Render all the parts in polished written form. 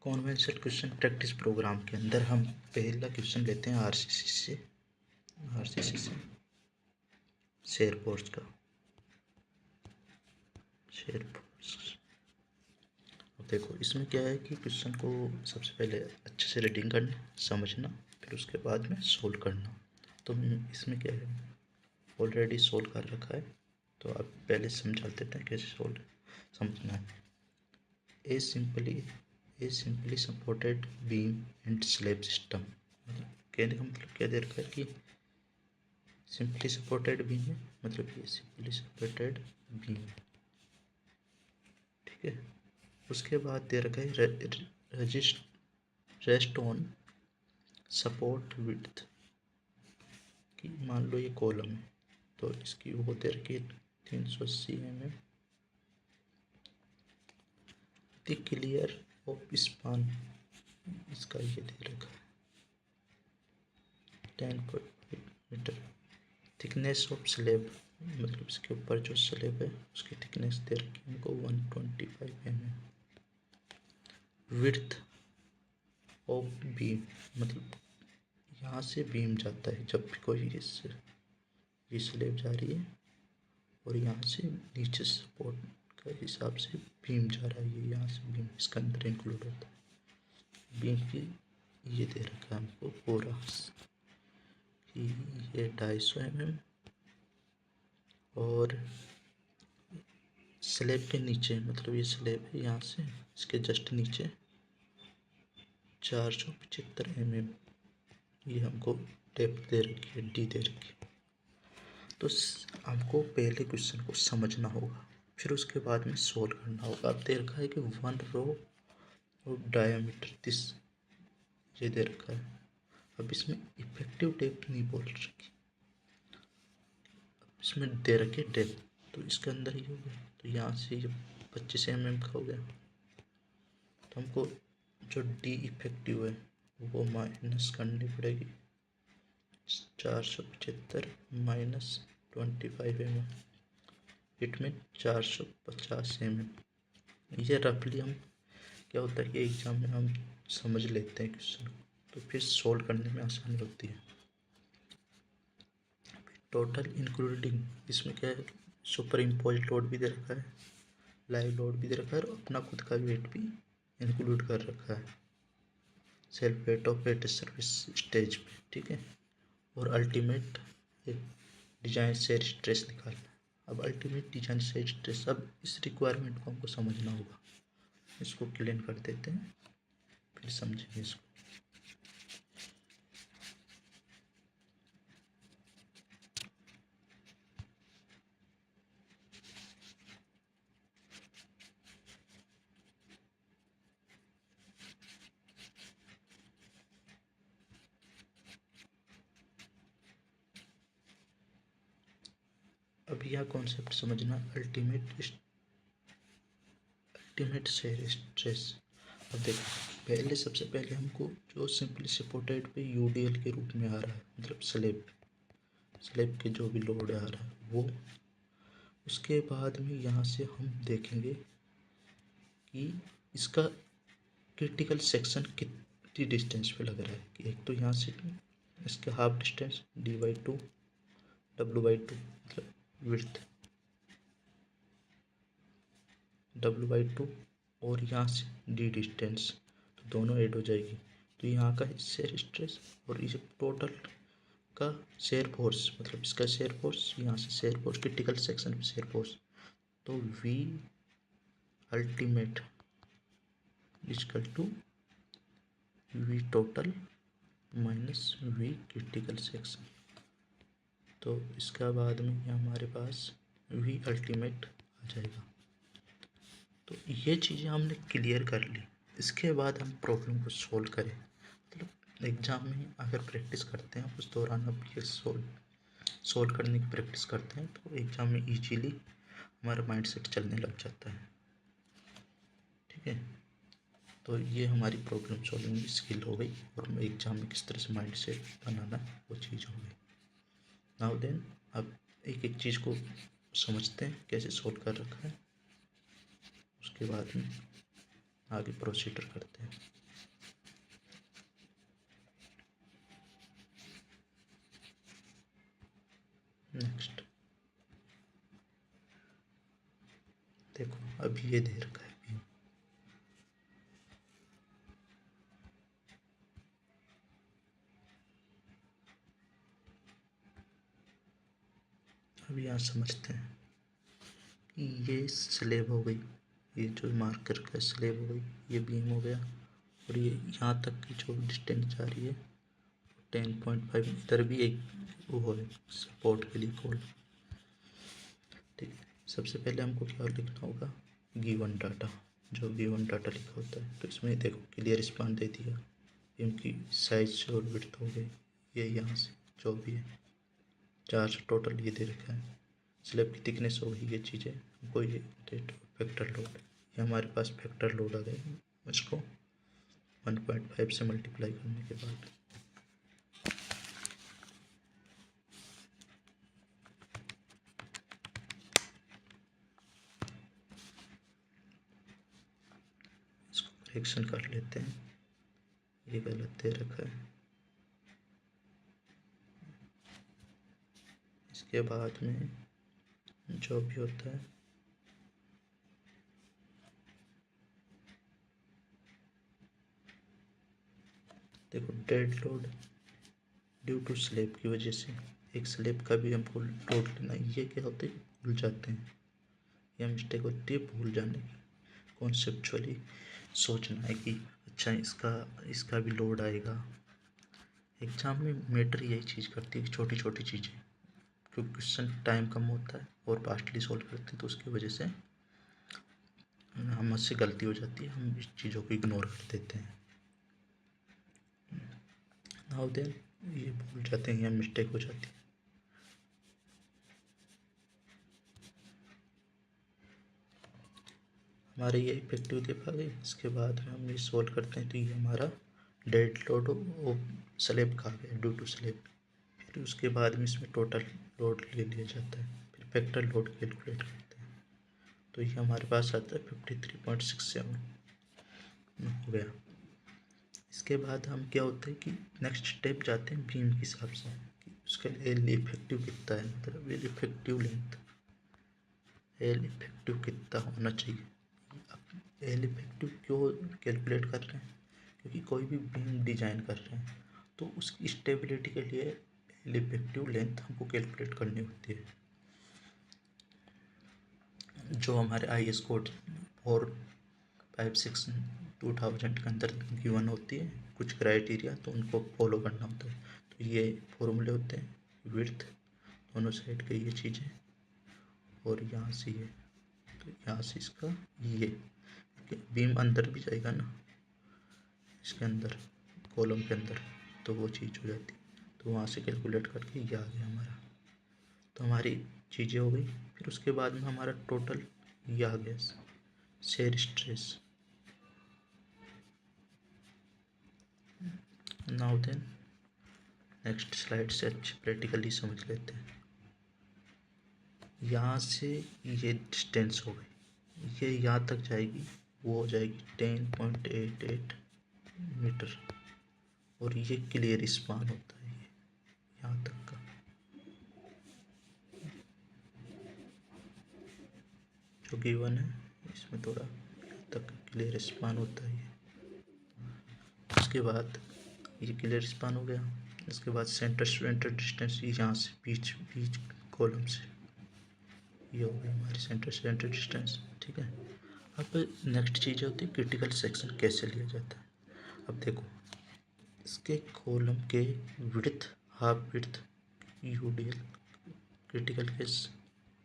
Conventional question practice programme के अंदर हम पहला क्वेश्चन लेते हैं आरसीसी से शेयर फोर्स का। अब देखो इसमें क्या है कि क्वेश्चन को सबसे पहले अच्छे से रीडिंग करना, समझना, फिर उसके बाद में सोल्व करना। तो इसमें क्या है, ऑलरेडी सोल्व कर रखा है, तो आप पहले समझा देते हैं कैसे सोल्व समझना है। ए simply supported beam and slab system, कहने का मतलब क्या दे रखा है कि सिंपली सपोर्टेड बीम है, मतलब ये सिंपली सपोर्टेड बीम है, ठीक है। उसके बाद दे रखा है रेस्ट ऑन सपोर्ट विड्थ, कि मान लो ये कॉलम है तो इसकी वो दे रखी है 380 mm, the clear of span इसका ये दे रखा है 10.5 मीटर। थिकनेस ऑफ स्लेब, मतलब इसके ऊपर जो स्लेब है उसकी थिकनेस दे रखी है हमको 125 mm। विड्थ ऑफ बीम, मतलब यहाँ से बीम जाता है जब भी कोई इससे ये स्लेब जा रही है और यहाँ से नीचे सपोर्ट के हिसाब से बीम जा रहा है, ये यहाँ से बीम इसके अंदर इंक्लूड होता है। बीम की ये दे रखा है हमको पूरा कि ये 250 mm, और स्लेब के नीचे, मतलब ये स्लेब है यहाँ से इसके जस्ट नीचे 475 mm ये हमको डेप्थ दे रखी है, डी दे रखी है। तो हमको पहले क्वेश्चन को समझना होगा, फिर उसके बाद में सोल्व करना होगा। अब दे रखा है कि 1 रो ऑफ डायमीटर दिस, ये दे रखा है। अब इसमें इफेक्टिव डेप्थ नहीं बोल रखी, अब इसमें दे रखी है डेप्थ, तो इसके अंदर ही हो गया, तो यहाँ से ये 25 mm का हो गया। तो हमको जो डी इफेक्टिव है वो माइनस करनी पड़ेगी, 475 minus 25 mm, it mean 450 mm। ये रफली हम क्या होता है कि एग्जाम में हम समझ लेते हैं क्वेश्चन, तो फिर सोल्व करने में आसानी होती है। टोटल इंक्लूडिंग, इसमें क्या है, सुपर इम्पोज लोड भी दे रखा है, लाइव लोड भी दे रखा है, और अपना खुद का वेट भी इंक्लूड कर रखा है, self weight of weight service stage पे, ठीक है। और अल्टीमेट डिजाइन से स्ट्रेस निकालना। अब अल्टीमेट डिजाइन से स्ट्रेस, अब इस रिक्वायरमेंट को हमको समझना होगा, इसको क्लीन कर देते हैं फिर समझेंगे इसको। अब यह कॉन्सेप्ट समझना, अल्टीमेट शेयर स्ट्रेस। अब देखो सबसे पहले हमको जो सिंपली सपोर्टेड पे यूडीएल के रूप में आ रहा है, मतलब स्लेब के जो भी लोड आ रहा है वो, उसके बाद में यहाँ से हम देखेंगे कि इसका क्रिटिकल सेक्शन कितनी डिस्टेंस पे लग रहा है। कि एक तो यहाँ से इसका हाफ डिस्टेंस d/2 w/2, मतलब विड्थ w/2, और यहाँ से d डिस्टेंस, तो दोनों ऐड हो जाएगी। तो यहाँ का शेयर स्ट्रेस और इस टोटल का शेयर फोर्स, मतलब इसका शेयर फोर्स, यहाँ से शेयर फोर्स क्रिटिकल सेक्शन पे शेयर फोर्स, तो V ultimate equal to V total minus V critical section. तो इसका बाद में हमारे पास V अल्टीमेट आ जाएगा। तो ये चीज़ें हमने क्लियर कर ली, इसके बाद हम प्रॉब्लम को सोल्व करें। मतलब एग्ज़ाम में अगर प्रैक्टिस करते हैं उस दौरान अब ये सोल्व करने की प्रैक्टिस करते हैं, तो एग्ज़ाम में इजीली हमारा माइंड सेट चलने लग जाता है, ठीक है। तो ये हमारी प्रॉब्लम सॉल्विंग की स्किल हो गई, और एग्ज़ाम में किस तरह से माइंड सेट बनाना वो चीज़ हो गई। नाउ देन अब एक एक चीज़ को समझते हैं कैसे सोल्व कर रखा है, उसके बाद में आगे प्रोसीडर करते हैं। नेक्स्ट देखो अब ये दे रखा है बीम। अब यहाँ समझते हैं कि ये स्लेब हो गई, ये जो मार्कर का स्लेब हो गई, ये बीम हो गया, और ये यहाँ तक की जो डिस्टेंस जा रही है 10.5। इधर भी एक वो है सपोर्ट के लिए कॉल। ठीक है, सबसे पहले हमको क्या लिखना होगा, गिवन डाटा। जो गिवन डाटा लिखा होता है तो इसमें देखो क्लियर स्पान दे दिया, बीम की साइज और विड्थ हो गई, ये यहाँ से जो भी है चार्ज टोटल ये दे रखा है, स्लैब की थिकनेस हो गई, ये चीज़ें हमको ये फैक्टर लोड, ये हमारे पास फैक्टर लोड आ गया। इसको 1.5 से मल्टीप्लाई करने के बाद इसको करेक्शन कर लेते हैं, ये गलत दे रखा है। इसके बाद में जो भी होता है देखो, dead load due to slab की वजह से, एक स्लेब का भी हमको लोड लेना है। ये क्या होता है, भूल जाते हैं, यह मिस्टेक होती है भूल जाने की। कॉन्सेप्चुअली सोचना है कि अच्छा इसका भी लोड आएगा। एग्जाम में मैटर यही चीज़ करती है, छोटी छोटी चीज़ें, क्योंकि क्वेश्चन टाइम कम होता है और फास्टली सॉल्व करते हैं, तो उसकी वजह से हमसे गलती हो जाती है, हम इस चीज़ों को इग्नोर कर देते हैं। नाउ देन ये भूल जाते हैं या मिस्टेक हो जाती है। हमारे ये इफेक्टिव दे पा गए। इसके बाद में हम ये सोल्व करते हैं तो ये हमारा डेड लोड स्लेब का आ गया ड्यू टू स्लेब। फिर उसके बाद में इसमें टोटल लोड ले लिया जाता है, फिर फैक्टर लोड कैलकुलेट करते हैं, तो ये हमारे पास आता है 53.67 हो गया। इसके बाद हम क्या होता है कि नेक्स्ट स्टेप जाते हैं बीम के हिसाब से कि उसका एल इफेक्टिव कितना है, मतलब L effective length, L effective कितना होना चाहिए। एल इफेक्टिव क्यों कैलकुलेट कर रहे हैं, क्योंकि कोई भी बीम डिजाइन कर रहे हैं तो उसकी स्टेबिलिटी के लिए एल इफेक्टिव लेंथ हमको कैलकुलेट करनी होती है, जो हमारे IS कोड 456/2000 के अंदर गिवन होती है कुछ क्राइटेरिया, तो उनको फॉलो करना होता है। तो ये फॉर्मूले होते हैं, विड्थ दोनों साइड के ये चीज़ें, और यहाँ से ये, तो यहाँ से इसका ये बीम अंदर भी जाएगा ना इसके अंदर, कॉलम के अंदर, तो वो चीज़ हो जाती है। तो वहाँ से कैलकुलेट करके ये आ गया हमारा, तो हमारी चीज़ें हो गई। फिर उसके बाद में हमारा टोटल ये आ गया shear stress. Now then next slide से अच्छे प्रैक्टिकली समझ लेते हैं। यहाँ से ये डिस्टेंस हो गई, ये यहाँ तक जाएगी, वो हो जाएगी 10.88 मीटर, और ये क्लियर स्पान होता है ये यहाँ तक का, जो गिवन है इसमें थोड़ा तक क्लियर स्पान होता है ये। उसके बाद ये क्लियर स्पान हो गया। इसके बाद सेंटर टू सेंटर डिस्टेंस, ये यहाँ से बीच बीच कॉलम से ये हो गई हमारी सेंटर से सेंटर डिस्टेंस। ठीक है, अब नेक्स्ट चीज़ होती है क्रिटिकल सेक्शन कैसे लिया जाता है। अब देखो, इसके कॉलम के width, half width UDL critical case,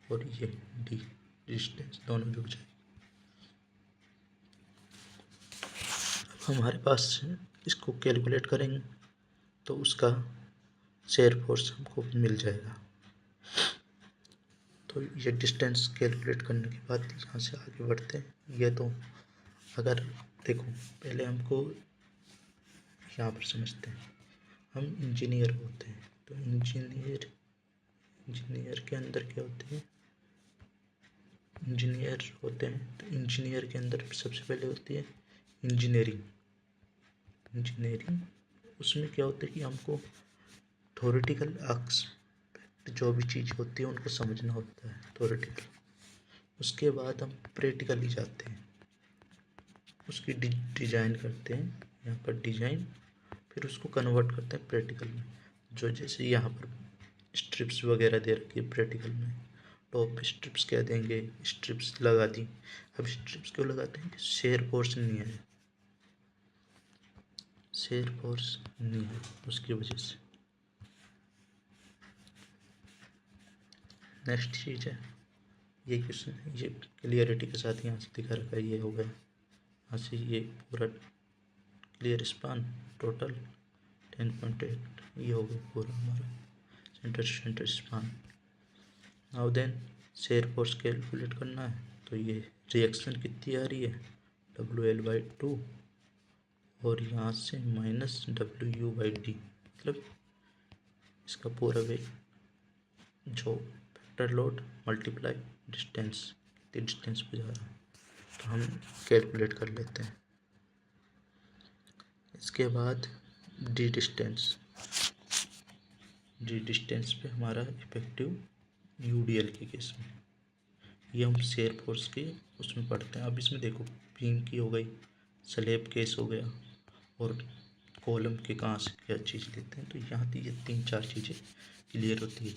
और ये डी डिस्टेंस दोनों जुड़ जाए। हमारे पास इसको कैलकुलेट करेंगे तो उसका शेयर फोर्स हमको मिल जाएगा। तो ये डिस्टेंस कैलकुलेट करने के बाद यहाँ से आगे बढ़ते हैं। ये तो अगर देखो, पहले हमको यहाँ पर समझते हैं, हम इंजीनियर होते हैं तो इंजीनियर के अंदर क्या होते हैं, इंजीनियर होते हैं तो इंजीनियर के अंदर सबसे पहले होती है इंजीनियरिंग। उसमें क्या होता है कि हमको थ्योरेटिकल तो जो भी चीज़ होती है उनको समझना होता है थ्योरेटिकल। उसके बाद हम प्रैक्टिकली जाते हैं, उसकी डिज़ाइन करते हैं, यहाँ पर डिज़ाइन, फिर उसको कन्वर्ट करते हैं प्रैक्टिकल में। जो जैसे यहाँ पर स्ट्रिप्स वगैरह दे रखी है प्रैक्टिकल में, टॉप पे स्ट्रिप्स क्या देंगे, स्ट्रिप्स लगा दी। अब स्ट्रिप्स क्यों लगाते हैं कि शेयर फोर्स नहीं है, शेयर फोर्स नहीं है उसकी वजह से। नेक्स्ट चीज़ है, ये क्वेश्चन है, ये क्लियरिटी के साथ यहाँ से दिखा रखा है, ये हो गया यहाँ से, ये पूरा क्लियर स्पान टोटल 10.8, ये हो गया पूरा हमारा centre span. Now then shear force calculate करना है, तो ये रिएक्शन कितनी आ रही है, WL/2, और यहाँ से माइनस WU/D, मतलब इसका पूरा वेट जो वेक्टर लोड मल्टीप्लाई डिस्टेंस, कितनी डिस्टेंस पे जा रहा है, तो हम कैलकुलेट कर लेते हैं। इसके बाद डी डिस्टेंस पे हमारा इफेक्टिव UDL के केस में, ये हम शेयर फोर्स के उसमें पढ़ते हैं। अब इसमें देखो बीम की हो गई, स्लैब केस हो गया, और कॉलम के कहाँ से क्या चीज़ लेते हैं, तो यहाँ ये 3-4 चीज़ें क्लियर होती है।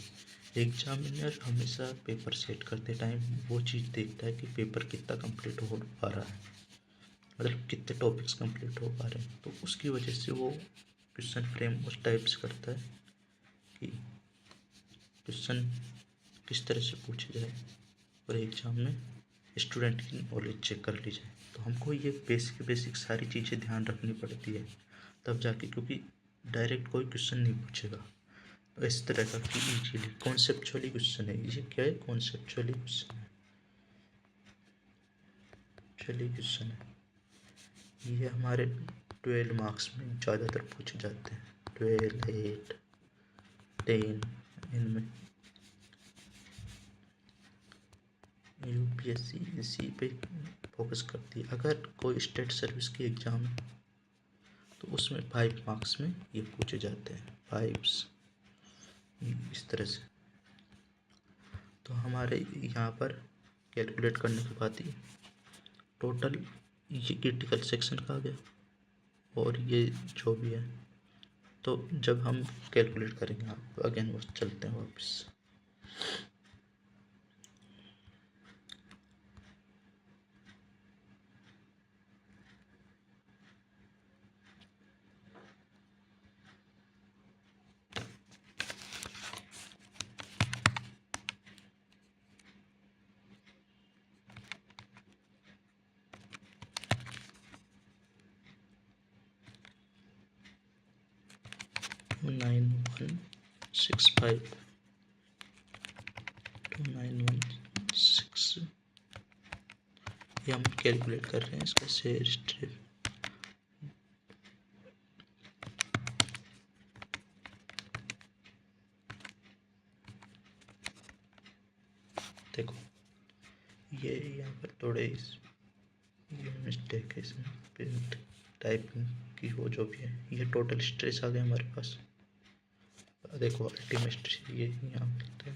एग्जामिनर हमेशा पेपर सेट करते टाइम वो चीज़ देखता है कि पेपर कितना कंप्लीट हो पा रहा है, मतलब कितने टॉपिक्स कंप्लीट हो पा रहे हैं, तो उसकी वजह से वो क्वेश्चन फ्रेम उस टाइप से करता है कि क्वेश्चन किस तरह से पूछे जाए और एग्ज़ाम में स्टूडेंट की नॉलेज चेक कर ली जाए। तो हमको ये बेसिक सारी चीज़ें ध्यान रखनी पड़ती है तब जाके, क्योंकि डायरेक्ट कोई क्वेश्चन नहीं पूछेगा। तो इस तरह का कि इजीली कॉन्सेप्चुअली क्वेश्चन है, ये क्या है, कॉन्सेप्चुअली क्वेश्चन है, चलिए क्वेश्चन है। ये हमारे 12 मार्क्स में ज़्यादातर पूछे जाते हैं, 12, 8, 10, इनमें UPSC इसी पे फोकस करती है। अगर कोई स्टेट सर्विस की एग्ज़ाम है तो उसमें 5 मार्क्स में ये पूछे जाते हैं, 5 इस तरह से। तो हमारे यहाँ पर कैलकुलेट करने के बाद ही टोटल ये क्रिटिकल सेक्शन का आ गया और ये जो भी है, तो जब हम कैलकुलेट करेंगे आप अगेन वो चलते हैं वापस। टू 9165 ये हम कैलकुलेट कर रहे हैं इसका शेयर स्ट्रेस। देखो ये यहाँ पर थोड़े ये मिस्टेक है इसमें, प्रिंट टाइपिंग की हो जो भी है, ये टोटल स्ट्रेस आ गया हमारे पास। देखो अल्टीमेट स्ट्रेस ये यहाँ मिलता है,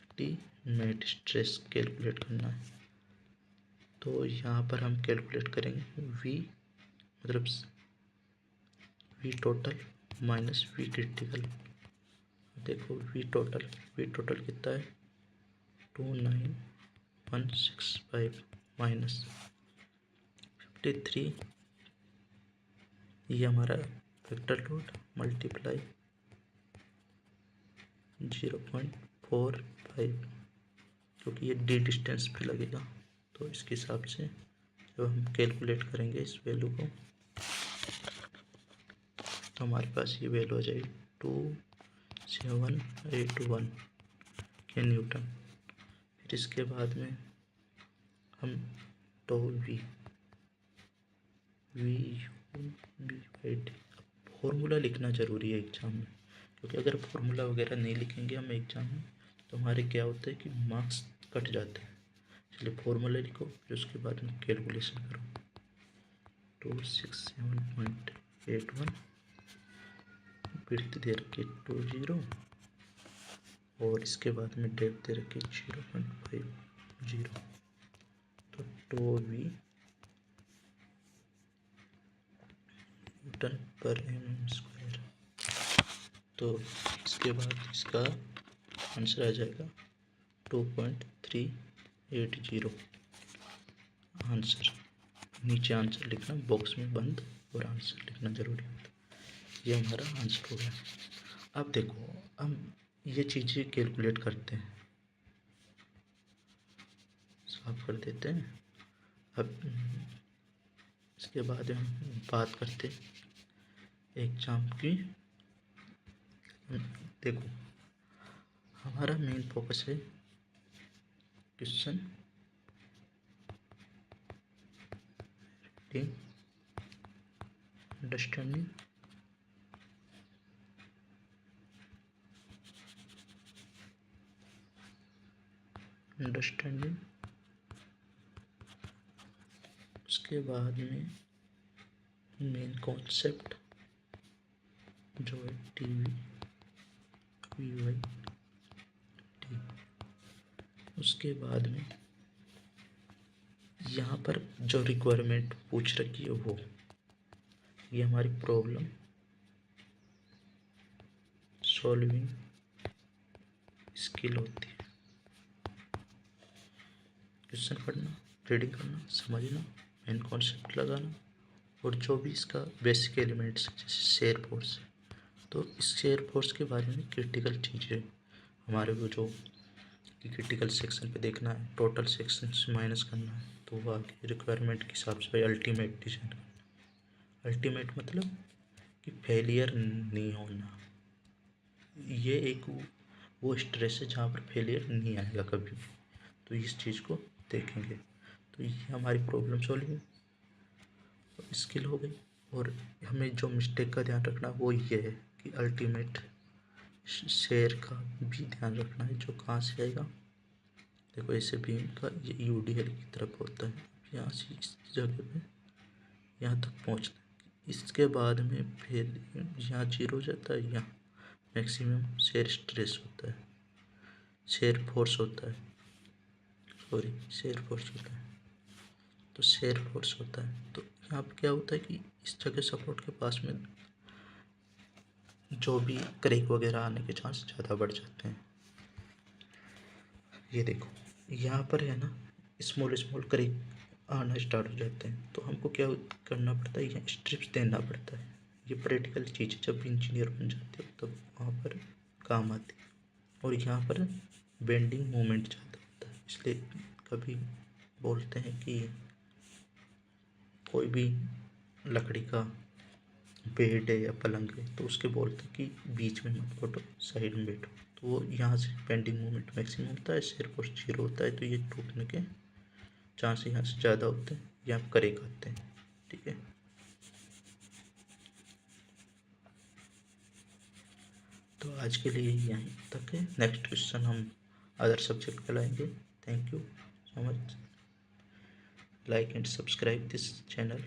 अल्टीमेट स्ट्रेस कैलकुलेट करना है, तो यहाँ पर हम कैलकुलेट करेंगे V, मतलब V total minus V critical. देखो V टोटल कितना है, 29165 माइनस 53, ये हमारा वेक्टर लोड मल्टीप्लाई 0.45, क्योंकि ये डी डिस्टेंस पे लगेगा, तो इसके हिसाब से जब हम कैलकुलेट करेंगे इस वैल्यू को तो हमारे पास ये वैल्यू आ जाएगी 2781 के न्यूटन। फिर इसके बाद में हम टो वी फॉर्मूला लिखना ज़रूरी है एग्ज़ाम में, क्योंकि अगर फॉर्मूला वगैरह नहीं लिखेंगे हम एग्ज़ाम में तो हमारे क्या होता है कि मार्क्स कट जाते हैं। इसलिए फॉर्मूला लिखो, फिर उसके बाद में कैलकुलेशन करो। 267.81 विड्थ दे रखी 20 और इसके बाद में डेप्थ दे रखी 0.50, तो टो वी न्यूटन पर mm²। तो इसके बाद इसका आंसर आ जाएगा 2.380। आंसर नीचे आंसर लिखना, बॉक्स में बंद, और आंसर लिखना जरूरी होता है। ये हमारा आंसर हो गया। अब देखो, हम ये चीज़ें कैलकुलेट करते हैं, साफ कर देते हैं। अब इसके बाद हम बात करते हैं एग्जाम की। देखो, हमारा मेन फोकस है क्वेश्चन अंडरस्टैंडिंग उसके बाद में मेन कॉन्सेप्ट जो है टीवी वी वाई टी। उसके बाद में यहाँ पर जो रिक्वायरमेंट पूछ रखी है वो, ये हमारी प्रॉब्लम सॉल्विंग स्किल होती है। क्वेश्चन पढ़ना, रीडिंग करना, समझना, मेन कॉन्सेप्ट लगाना, और जो भी इसका बेसिक एलिमेंट्स जैसे शेयर फोर्स, तो इस शेयर फोर्स के बारे में क्रिटिकल चीज़ें हमारे को जो कि क्रिटिकल सेक्शन पे देखना है, टोटल सेक्शन से माइनस करना है, तो वो आगे रिक्वायरमेंट के हिसाब से भाई अल्टीमेट डिजाइन करना। अल्टीमेट मतलब कि फेलियर नहीं होना, ये एक वो स्ट्रेस है जहाँ पर फेलियर नहीं आएगा कभी भी, तो इस चीज़ को देखेंगे। तो ये हमारी प्रॉब्लम सॉल्विंग स्किल हो गई। और हमें जो मिस्टेक का ध्यान रखना वो ये है कि अल्टीमेट शेयर का भी ध्यान रखना है, जो कहाँ से आएगा। देखो, ऐसे बीम का ये यूडीएल की तरफ होता है, यहाँ से इस जगह पे यहाँ तक पहुँचना है। इसके बाद में फिर यहाँ 0 हो जाता है, यहाँ मैक्सिमम शेयर स्ट्रेस होता है, शेयर फोर्स होता है, शेयर फोर्स होता है। तो शेयर फोर्स होता है, तो यहाँ पर क्या होता है कि इस जगह सपोर्ट के पास में जो भी क्रैक वगैरह आने के चांस ज़्यादा बढ़ जाते हैं। ये देखो, यहाँ पर है ना, स्मॉल क्रैक आना स्टार्ट हो जाते हैं, तो हमको क्या करना पड़ता है, यहाँ स्ट्रिप्स देना पड़ता है। ये प्रैक्टिकल चीज़ जब इंजीनियर बन जाते हो तब वहाँ पर काम आती है। और यहाँ पर बेंडिंग मोमेंट ज़्यादा होता है, इसलिए कभी बोलते हैं कि कोई भी लकड़ी का बेड है या पलंग है तो उसके बोलते हैं कि बीच में मत बैठो, साइड में बैठो। तो वो यहाँ से बेंडिंग मोमेंट मैक्सिमम होता है, शेयर फोर्स 0 होता है, तो ये टूटने के चांस यहाँ से ज़्यादा होते हैं, यहाँ करेक्ट आते हैं। ठीक है, तो आज के लिए यहीं तक है। नेक्स्ट क्वेश्चन हम अदर सब्जेक्ट पे लाएंगे। Thank you so much. Like and subscribe this channel.